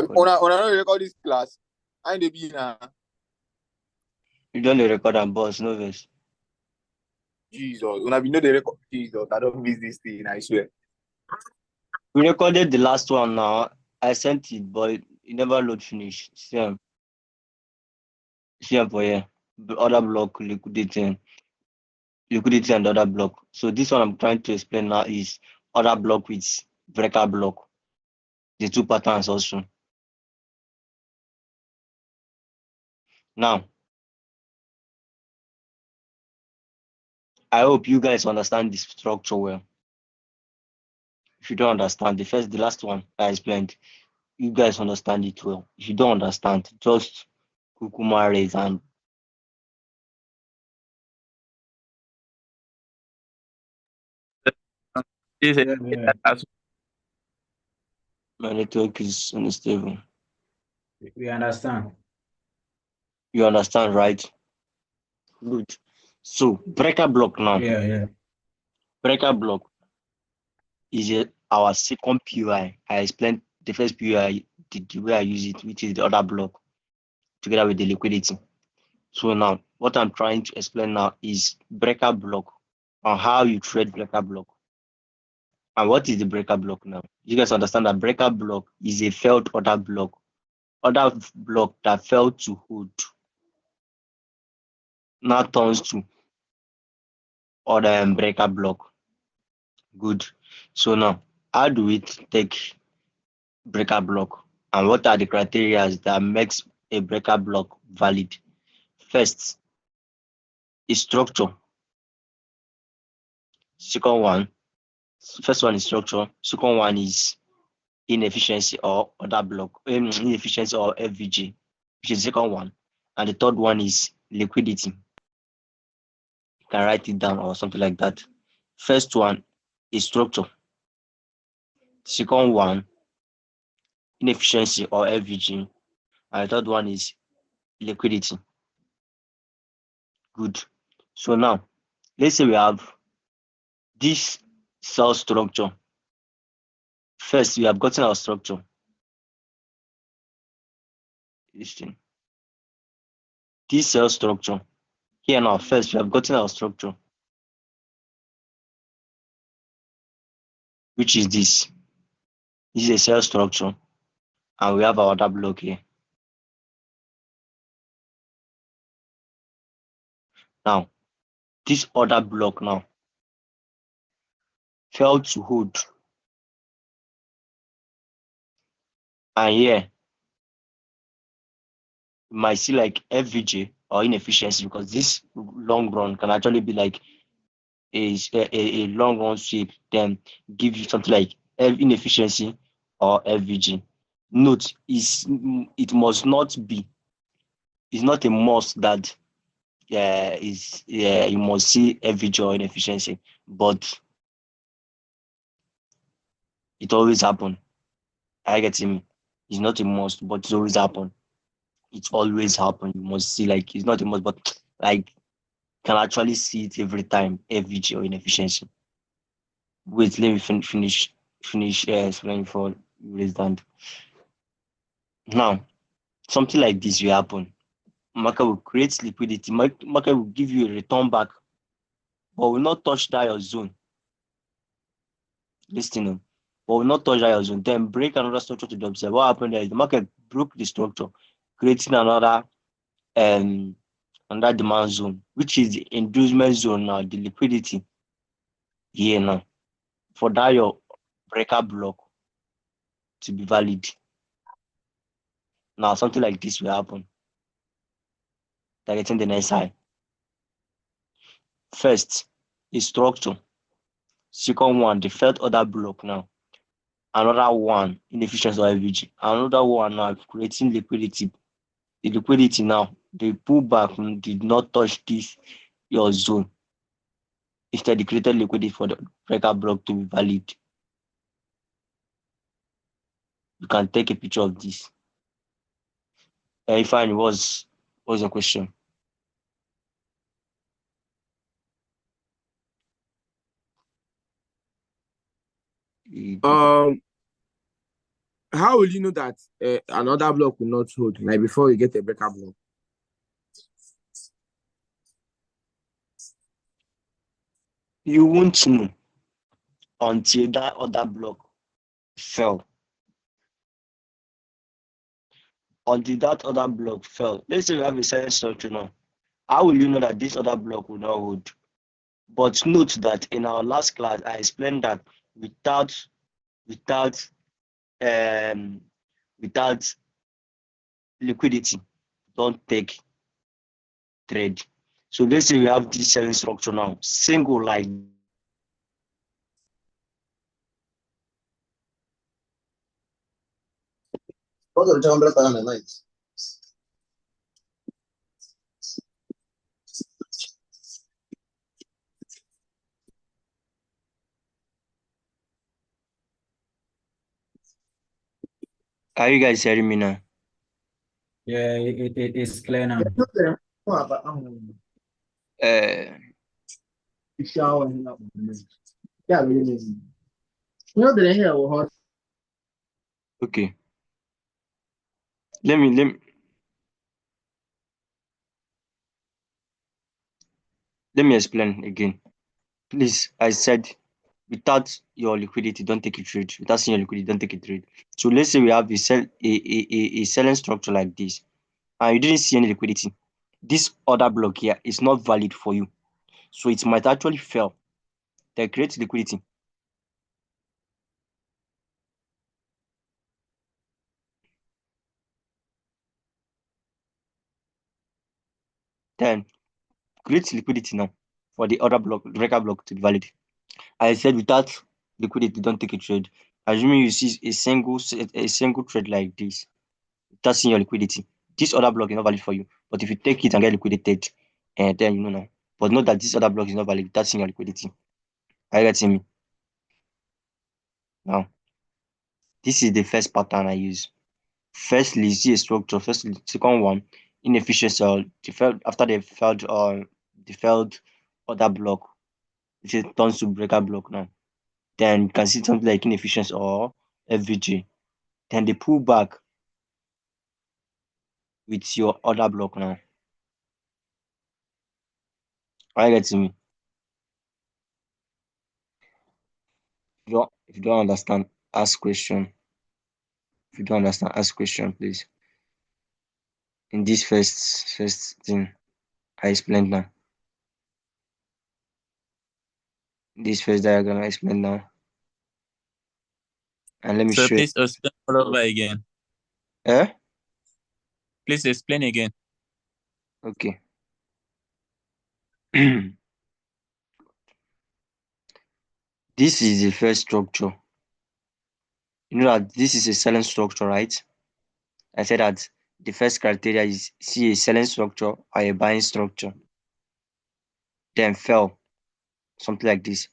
Record. On a record this class. I ain't the be now. You don't record and boss, no verse. Jesus. When I be know the record. Jesus, I don't miss this thing, I swear. We recorded the last one now. I sent it, but it never load finish. See for here. The other block liquidity and the other block. So this one I'm trying to explain now is other block with breaker block. The two patterns also. Now, I hope you guys understand this structure well. If you don't understand, the last one I explained, you guys understand it well. If you don't understand, just kukuma raise and Yes, Yeah, yeah. my network is unstable. We understand. You understand, right? Good. So breaker block now. Yeah, yeah. Breaker block is our second PUI. I explained the first PUI, the way I use it, which is the other block, together with the liquidity. So now, what I'm trying to explain now is breaker block, on how you trade breaker block. And what is the breaker block now? You guys understand that breaker block is a failed order block that failed to hold, now turns to order and breaker block. Good. So now, how do we take breaker block? And what are the criteria that makes a breaker block valid? First is structure. Second one, first one is structure. Second one is inefficiency or other block, inefficiency or FVG, which is the second one. And the third one is liquidity. You can write it down or something like that. First one is structure. Second one, inefficiency or FVG. And the third one is liquidity. Good. So now, let's say we have this cell structure. First, we have gotten our structure. This cell structure. Here now, first, we have gotten our structure, which is this. This is a cell structure, and we have our other block here. Now, this other block now failed to hold. And here, you might see like FVJ or inefficiency, because this long run can actually be like a long run sweep, then give you something like inefficiency or FVG. Note, it must not be, it's not a must that you must see FVG or inefficiency, but it always happen. I get me. It's not a must, but it always happen. It always happen. You must see, like, it's not a must, but like can actually see it every time, FVG or inefficiency. Wait, let me finish explaining for you raise hand. Now, something like this will happen. Market will create liquidity. Market will give you a return back, but will not touch that your zone. Listen, but will not touch that your zone. Then break another structure to the upside. What happened there is the market broke the structure, creating another demand zone, which is the inducement zone now, the liquidity here now, for that your breaker block to be valid. Now, something like this will happen. Targeting the next high. First is structure. Second one, the third order block now. Another one, inefficiency or FVG. Another one now, creating liquidity. The liquidity now, the pullback did not touch this your zone. Instead, it created liquidity for the breaker block to be valid. You can take a picture of this. Fine, what's the question? How will you know that another block will not hold, like before you get a breaker block? You won't know until that other block fell. Until that other block fell. Let's say we have a silent structure now. How will you know that this other block will not hold? But note that in our last class, I explained that without without um without liquidity, don't take trade. So let's say we have this selling structure now, single like Are you guys hearing me now? Yeah, it's clear now. Uh, okay. Let me explain again. Please, I said without your liquidity, don't take a trade. Without seeing your liquidity, don't take a trade. So let's say we have a selling structure like this, and you didn't see any liquidity. This other block here is not valid for you. So it might actually fail. Then create liquidity. Then create liquidity now for the other block, breaker block to be valid. I said without liquidity, don't take a trade. Assuming you see a single trade like this, without seeing your liquidity, this other block is not valid for you. But if you take it and get liquidated, and then you know now. But note that this other block is not valid without seeing your liquidity. Are you getting me? Now, this is the first pattern I use. Firstly, see a structure. Firstly, second one, inefficiency. After they failed other block, it turns to breaker block now. Then you can see something like inefficiency or FVG. Then they pull back with your other block now. Are you getting me? If you don't understand, ask question. If you don't understand, ask question, please. In this first thing I explained now. This first diagram I explained now. And let me Sir, show you. please explain all over again. Eh? Please explain again. Okay. This is the first structure. You know that this is a selling structure, right? I said that the first criteria is see a selling structure or a buying structure. Then fell. Something like this.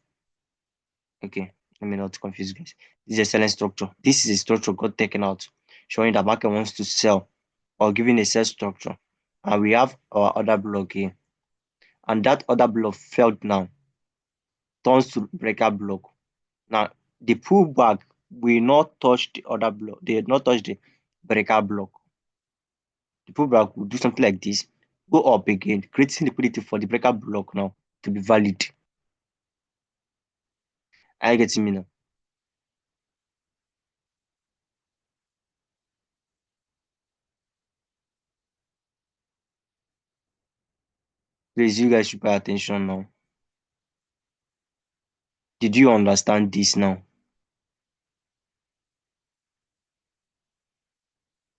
Okay. Let me not confuse you guys. This is a selling structure. This is a structure got taken out, showing that market wants to sell or giving a sell structure. And we have our other block here. And that other block failed now, turns to breaker block. Now, the pullback will not touch the other block. They will not touch the breaker block. The pullback will do something like this, go up again, creating liquidity for the breaker block now to be valid. Are you getting me now? Please, you guys should pay attention now. Did you understand this now?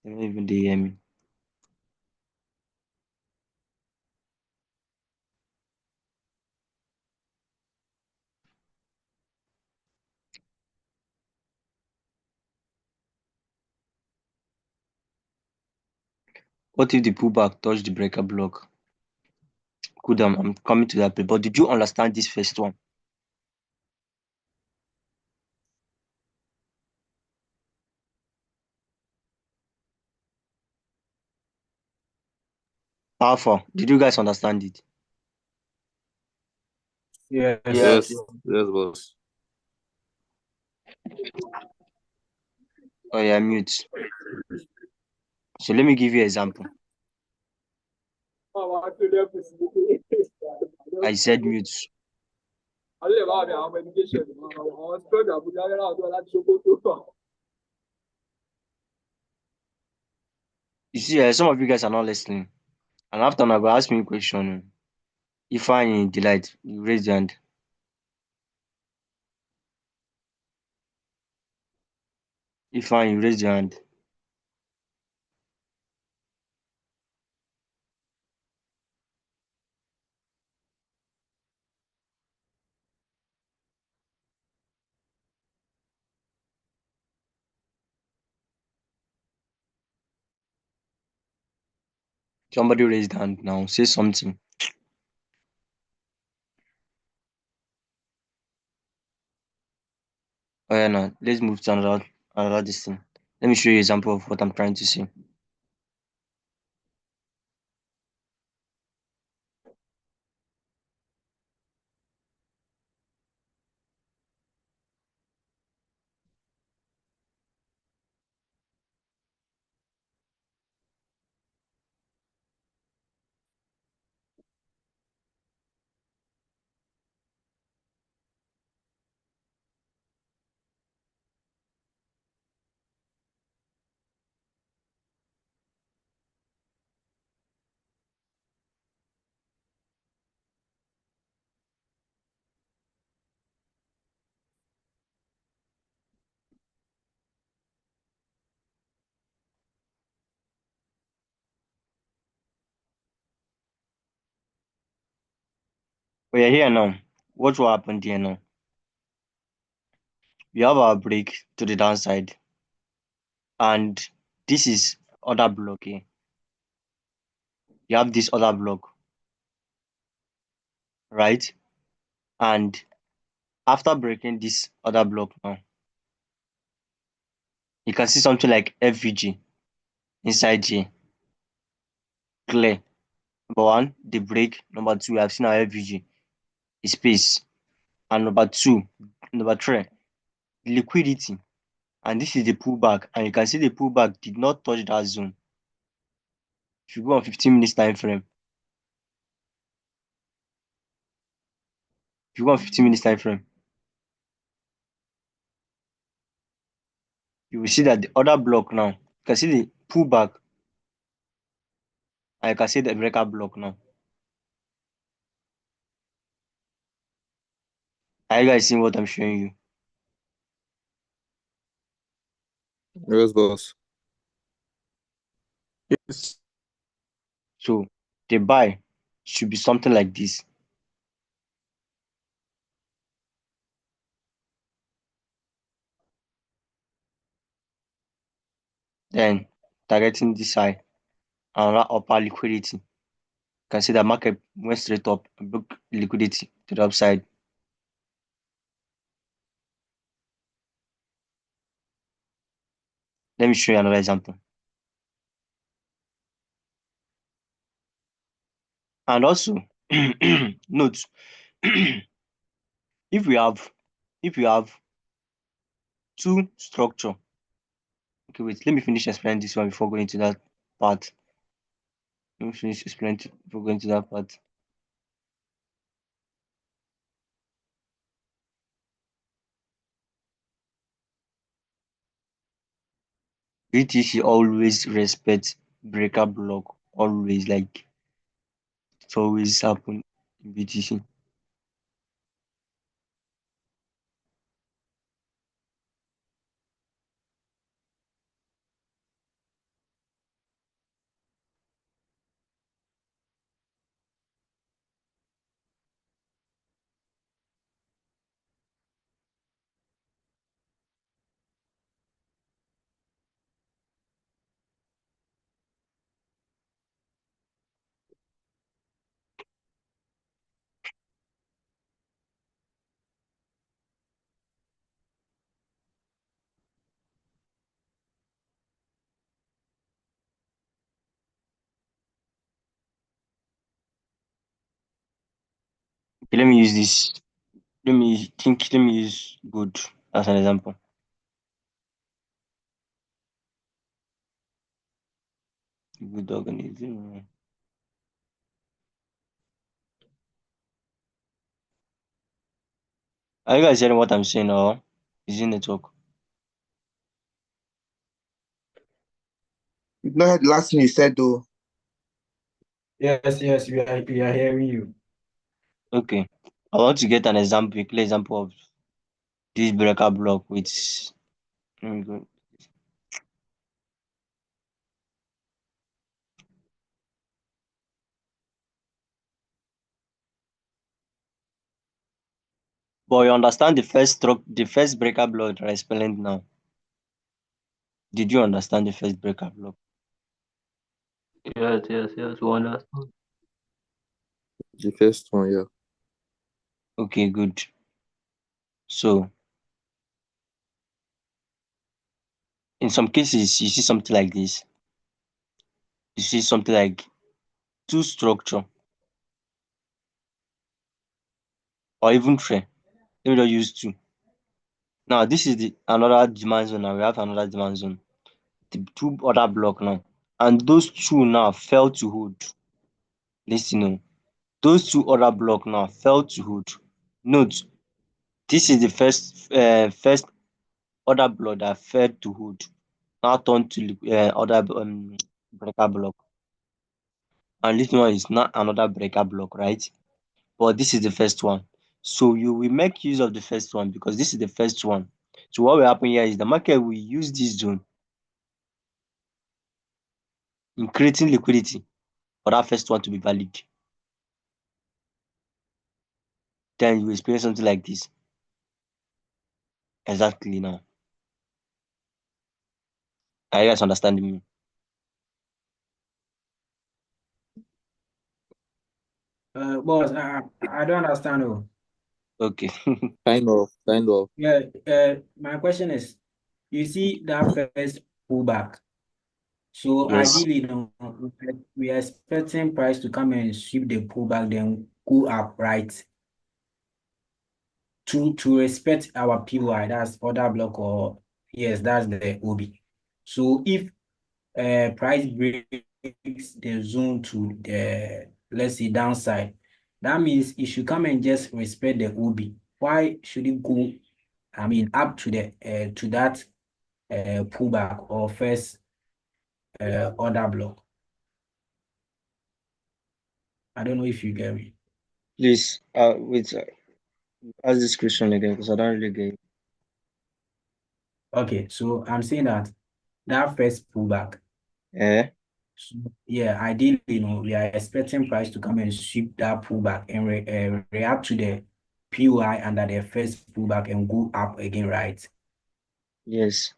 They don't even hear me. What if the pullback touch the breaker block? Good, I'm coming to that. But did you understand this first one? Alpha, did you guys understand it? Yes. Yes, yes, boss. Oh yeah, mute. So let me give you an example. I said mute. You see, some of you guys are not listening. And after I'm going to ask me a question. If I in delight, you raise your hand. If I you raise your hand. Somebody raised hand now. Say something. Oh yeah, now let's move to another this thing. Let me show you an example of what I'm trying to say. We are here now. What will happen here now? We have our break to the downside, and this is other block here. You have this other block, right? And after breaking this other block now, you can see something like FVG inside here. Clear. Number one, the break. Number two, we have seen our FVG, space. And number three, the liquidity. And this is the pullback. And you can see the pullback did not touch that zone. If you go on 15 minutes time frame, if you go on 15 minutes time frame, you will see that the other block now, you can see the pullback and you can see the breaker block now. Are you guys seeing what I'm showing you? Yes, boss. Yes. So the buy should be something like this. Then targeting this high and upper liquidity. You can see the market went straight up and broke liquidity to the upside. Let me show you another example. And also, note, if we have if we have two structure. Okay, wait, let me finish explaining this one before going to that part. Let me finish explaining before going to that part. BTC always respect breaker block. Always, like, it's always happen in BTC. Okay, let me use this. Let me use good as an example. Good organism. Are you guys hearing what I'm saying, or is it network? You know the last thing you said though. Yes, we are hearing you. Okay. I want to get an example, a clear example of this breaker block with. Let me go. But you understand the first breaker block that I explained now. Did you understand the first breaker block? Yes. We understand. The first one, yeah. Okay, good. So in some cases, you see something like this. You see something like two structure or even three. Let me just use two. Now this is the another demand zone. Now we have another demand zone. The two other block now, and those two now fell to hold. Listen, oh, those two other block now fell to hold. Note, this is the first other block that fell to hold. Now turn to other breaker block, and this one is not another breaker block, right? But this is the first one. So you will make use of the first one because this is the first one. So what will happen here is the market will use this zone in creating liquidity for that first one to be valid. Then you experience something like this. Exactly now. Are you guys understanding me? Boss, I don't understand. Oh. Okay. Kind of. Yeah, my question is, you see that first pullback. So Yes. ideally, we are expecting price to come and sweep the pullback, then go up, right? To respect our PY, that's order block, or yes, that's the OB. So if price breaks the zone to the, let's say, downside, that means it should come and just respect the OB. Why should it go, I mean, up to the to that pullback or first order block? I don't know if you get me. Please, wait. Ask this question again because I don't really get it. Okay, so I'm saying that first pullback. Eh? So, yeah, ideally, we are expecting price to come and sweep that pullback and react to the POI under the first pullback and go up again, right? Yes.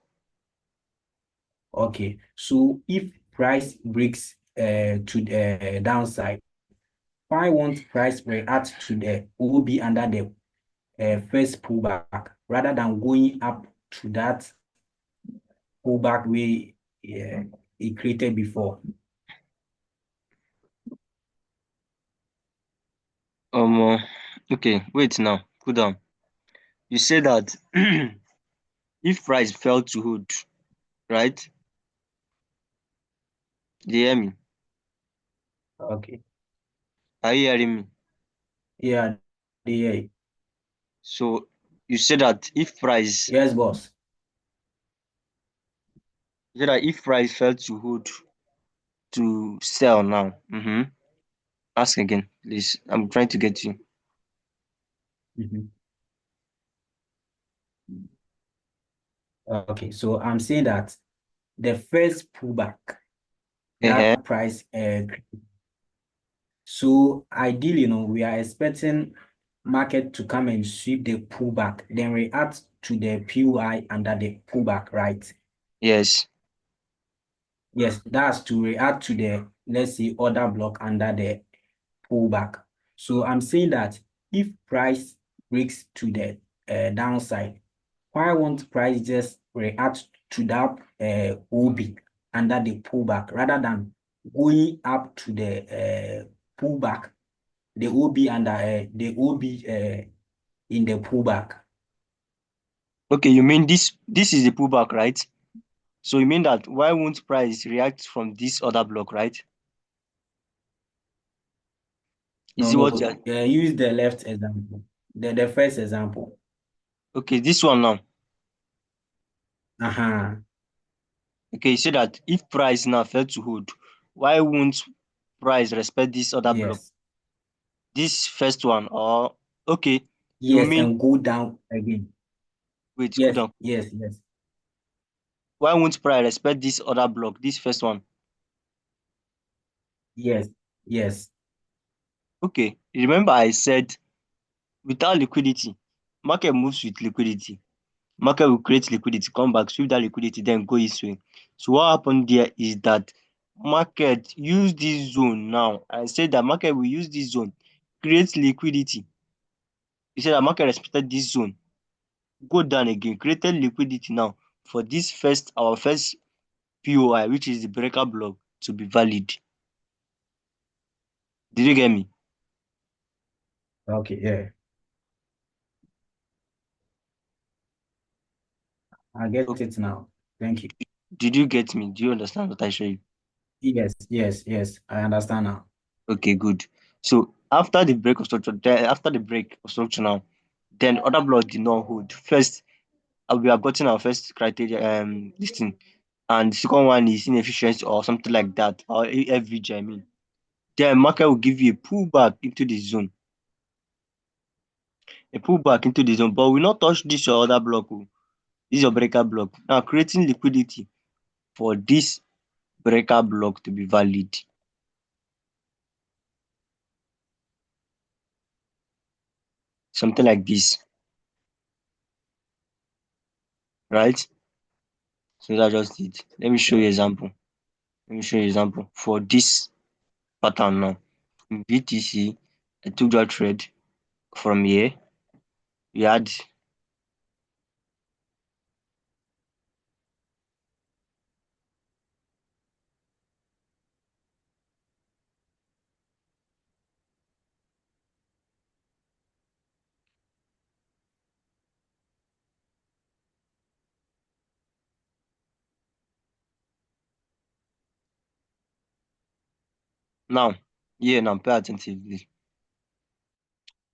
Okay, so if price breaks to the downside, why won't price react to the OB under the first pullback rather than going up to that pullback we it created before? Um. Okay. Wait now. Cool down. You say that if price fell to hold, right? Do you hear me? Okay, Are you hearing me? yeah, yeah, So you say that if price, yes, boss. you say that if price fell to hold to sell now. Mm-hmm. Ask again, please. I'm trying to get you. Mhm. Okay, so I'm saying that the first pullback, Uh-huh. that price, so ideally, we are expecting market to come and sweep the pullback, then react to the PUI under the pullback, right? Yes. Yes, that's to react to the, let's say, order block under the pullback. So I'm saying that if price breaks to the downside, why won't price just react to that OB under the pullback rather than going up to the pullback, the OB under the OB in the pullback? Okay, you mean this is the pullback, right? So you mean that why won't price react from this other block, right? Is No, it what no. you're Use the left example. The first example. okay? This one now. Uh-huh. Okay, you say that if price now fail to hold, why won't price respect this other block? Yes. This first one, or okay, you Yes, mean and go down again. wait, cool Yes, down. yes, yes. Why won't price respect this other block, this first one? Yes, yes. Okay, remember I said without liquidity, market moves with liquidity. Market will create liquidity, come back, sweep that liquidity, then go its way. So what happened there is that market use this zone now. I said that market will use this zone, create liquidity. You said that market respected this zone, go down again, created liquidity now for this first our first POI, which is the breaker block, to be valid. Did you get me? Okay, yeah. I get Okay. it now. Thank you. Did you get me? Do you understand what I showed you? Yes, yes, yes. I understand now. Okay, good. So after the break of structure, then after the break of structure now, then other block did not hold. First, we have gotten our first criteria, this thing, and the second one is inefficiency or something like that, or FVG, I mean. Then market will give you a pullback into the zone, but we not touch this your other block. Oh. This is your breaker block. Now creating liquidity for this breaker block to be valid. Something like this, right? So that's just it. Let me show you example. Let me show you example for this pattern now. In BTC, I took that trade from here. We had now here now pay attentively.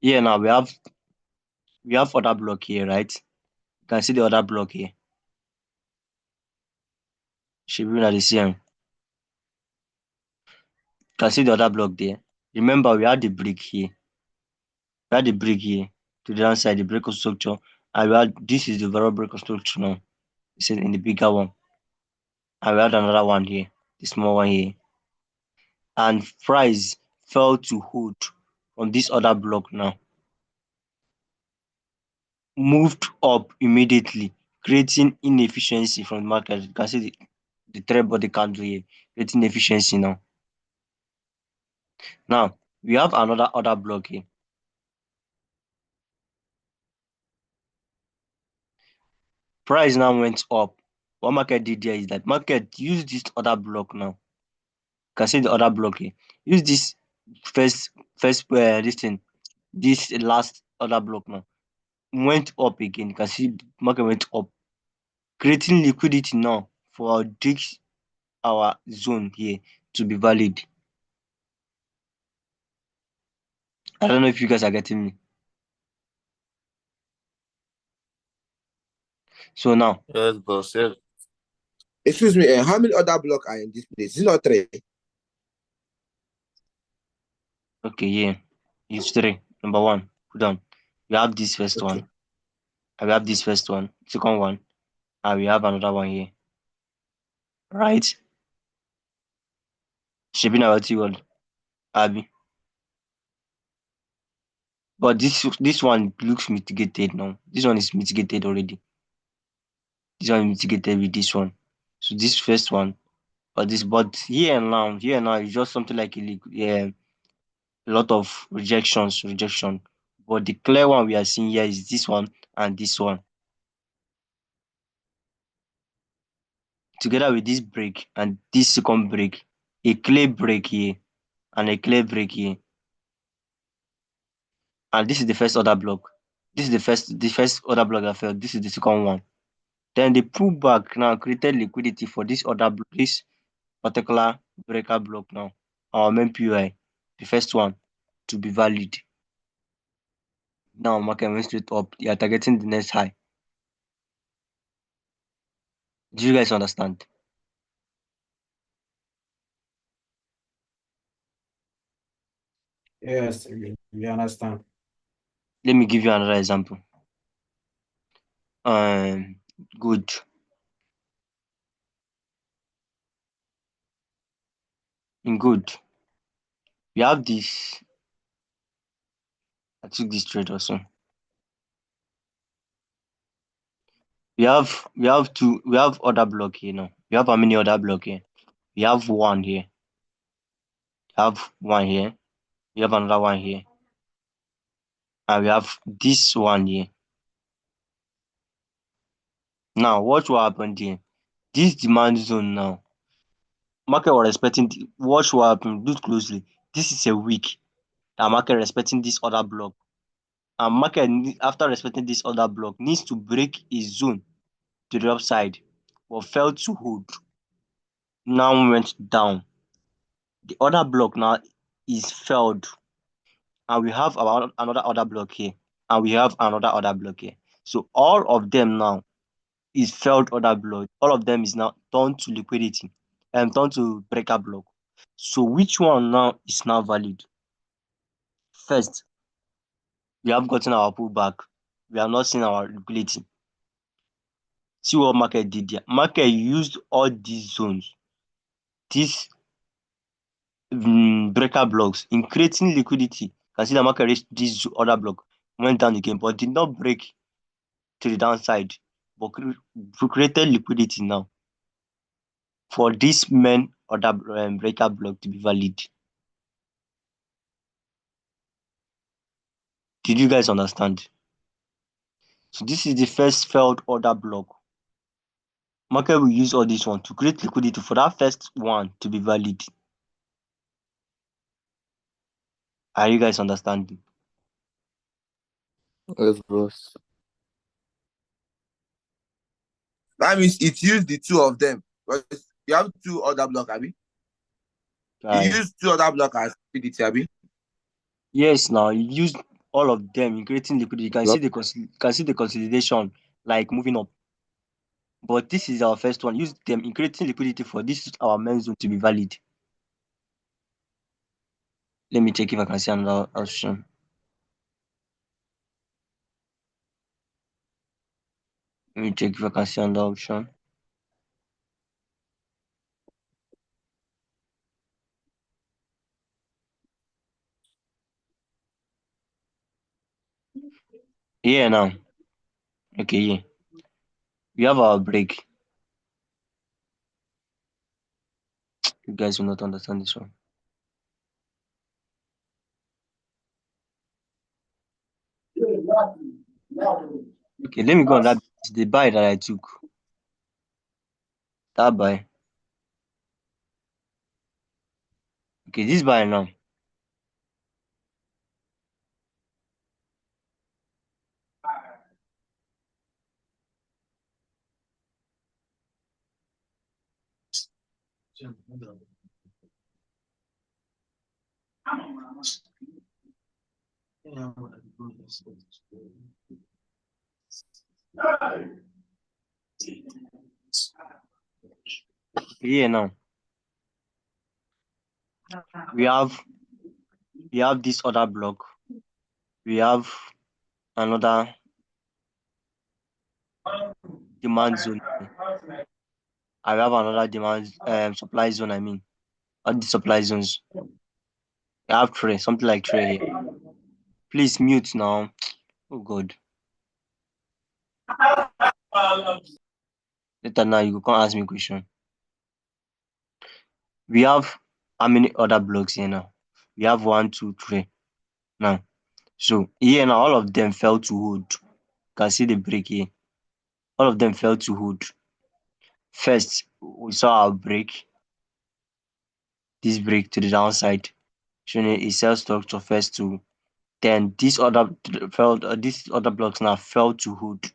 Here now we have other block here, right? You can see the other block here. Should be the same. You can see the other block there. Remember, we had the brick here. We had the brick here to the other side, the break of structure, and we had this is the variable break of structure now. It's in the bigger one, and we had another one here, the small one here, and price fell to hold on this other block now, moved up immediately, creating inefficiency from the market. You can see the trend body candle here, creating efficiency now. Now we have another other block here. Price now went up. What market did there is that market used this other block now. You can see the other block here. Use this this thing, this last other block now. Went up again. You can see market went up, creating liquidity now for this our zone here to be valid. I don't know if you guys are getting me. So now, Yes, boss. Yes. Excuse me, how many other block are in this place? Is it not three? okay, yeah, it's three. Number one, put down. We have this first Okay. one, and we have this first one, second one, and we have another one here, right? Shaping our word, Abby. But this one looks mitigated now. This one is mitigated already. This one is mitigated with this one. So this first one, but here and now is just something like a lot of rejection. But the clear one we are seeing here is this one and this one. Together with this break and this second break, a clear break here and a clear break here. And this is the first other block. This is the first other block I felt. This is the second one. Then the pullback now created liquidity for this particular breaker block now. Our main POI, the first one to be valid. Now market went straight up. They are targeting the next high. Do you guys understand? Yes, we understand. Let me give you another example. Good. In good, we have this. I took this trade also. We have other block here now. We have how many other block here? We have one here. We have one here. We have another one here. And we have this one here. Now, what will happen here? This demand zone now. Market was expecting what will happen. Look closely. This is a week. The market respecting this other block. And market after respecting this other block needs to break a zone to the upside, but failed to hold. Now went down. The other block now is failed, and we have another other block here, and we have another other block here. So all of them now is failed other block. All of them is now turned to liquidity and turned to breaker block. So which one now is now valid? First, we have gotten our pullback. We have not seen our liquidity. See what market did there. Market used all these zones, these breaker blocks in creating liquidity. Can see the market reached this other block, went down again, but did not break to the downside, but created liquidity now for this main order breaker block to be valid. Did you guys understand? So this is the first failed order block. Market will use all this one to create liquidity for that first one to be valid. Are you guys understanding? Yes, boss. That means it used the two of them. But you have two other block, Abi. You Right. use two other block as liquidity, Abi. Yes, now you use all of them in creating liquidity. You can see the consolidation like moving up. But this is our first one. Use them in creating liquidity for this our main zone to be valid. Let me check if I can see another option. Let me check if I can see another option. Yeah, now. Okay, yeah. We have our break. You guys will not understand this one. Okay, let me go on that. The buy that I took. That buy. Okay, this buy now. Yeah, now. We have this other block. We have another demand zone. I have another demand supply zone, I mean. All the supply zones. I have three, something like three here. Please mute now. Oh god. Later now you can ask me a question. We have how many other blocks here now? We have 1, 2, 3 now. So here now all of them fell to hold. You can see the break here. All of them fell to hold. First, we saw our break, this break to the downside, showing a sell structure first to then these other blocks now fell to hold.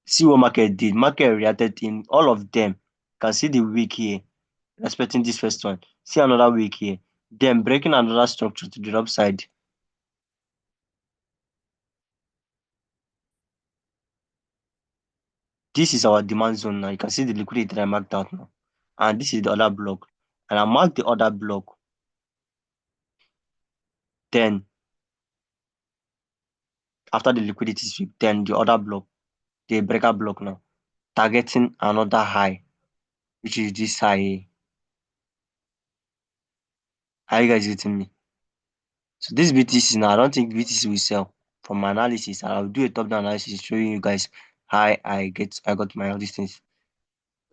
See what market did. Market reacted in all of them. Can see the week here, respecting this first one. See another week here. Then breaking another structure to the upside. This is our demand zone now. You can see the liquidity that I marked out now. And this is the other block. And I marked the other block. Then after the liquidity sweep, then the other block, the breaker block now, targeting another high, which is this high here. Are you guys getting me? So this BTC now, I don't think BTC will sell. From my analysis, I'll do a top-down analysis showing you guys how I got my all these things.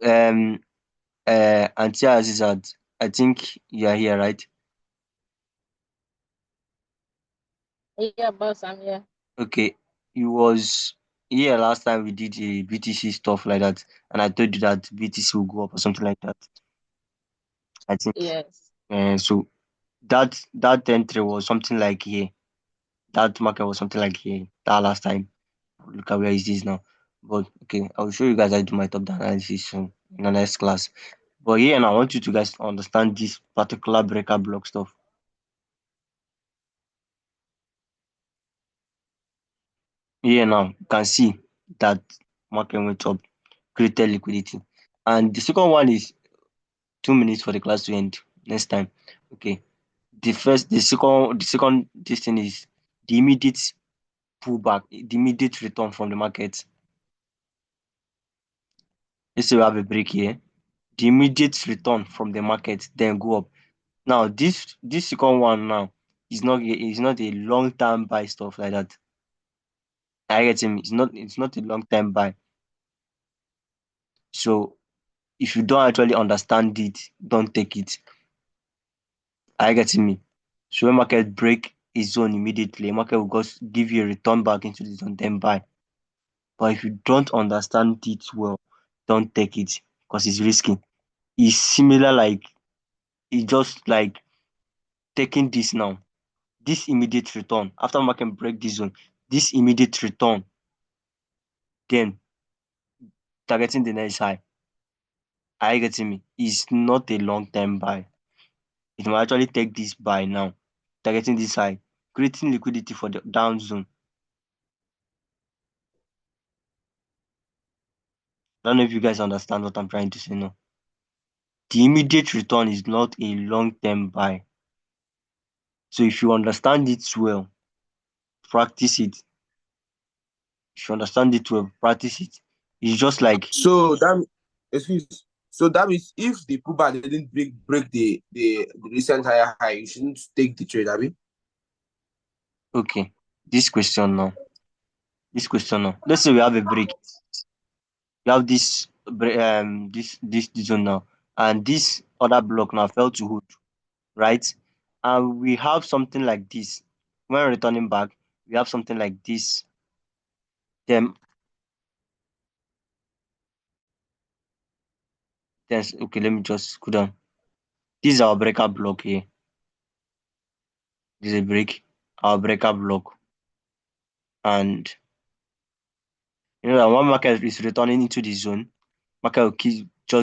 Auntie Azizad, I think you are here, right? Yeah, boss, I'm here. Okay. It was here last time we did a BTC stuff like that, and I told you that BTC will go up or something like that. I think. Yes. So that entry was something like here. That market was something like here. That last time. Look at where it is now. But okay, I will show you guys how to do my top down analysis soon in the next class. But here and I want you to guys to understand this particular breaker block stuff. Here now you can see that market went up, created liquidity. And the second one is 2 minutes for the class to end next time. Okay. The second this thing is the immediate pullback, the immediate return from the market. Let's say we have a break here. The immediate return from the market, then go up. Now, this second one now is not a long term buy stuff like that. I get him. It's not a long term buy. So if you don't actually understand it, don't take it. I get me. So when market break a zone immediately, market will just give you a return back into the zone, then buy. But if you don't understand it well, don't take it because it's risky. It's similar like it's just like taking this now. This immediate return after market break this zone, this immediate return, then targeting the next high. Are you getting me? It's not a long term buy. It will actually take this buy now, targeting this high, creating liquidity for the down zone. I don't know if you guys understand what I'm trying to say now. The immediate return is not a long term buy. So if you understand it well, practice it. If you understand it well, practice it. It's just like So that excuse. So that means if the pullback didn't break the recent higher high, you shouldn't take the trade, Abby. okay, this question now. This question now. Let's say we have a break. We have this zone now, and this other block now fell to hood, right? And we have something like this. When returning back, we have something like this. Then then okay, let me just go down. This is our breaker block here. This is a break, our breaker block, and you know that one market is returning into the zone. Market will keep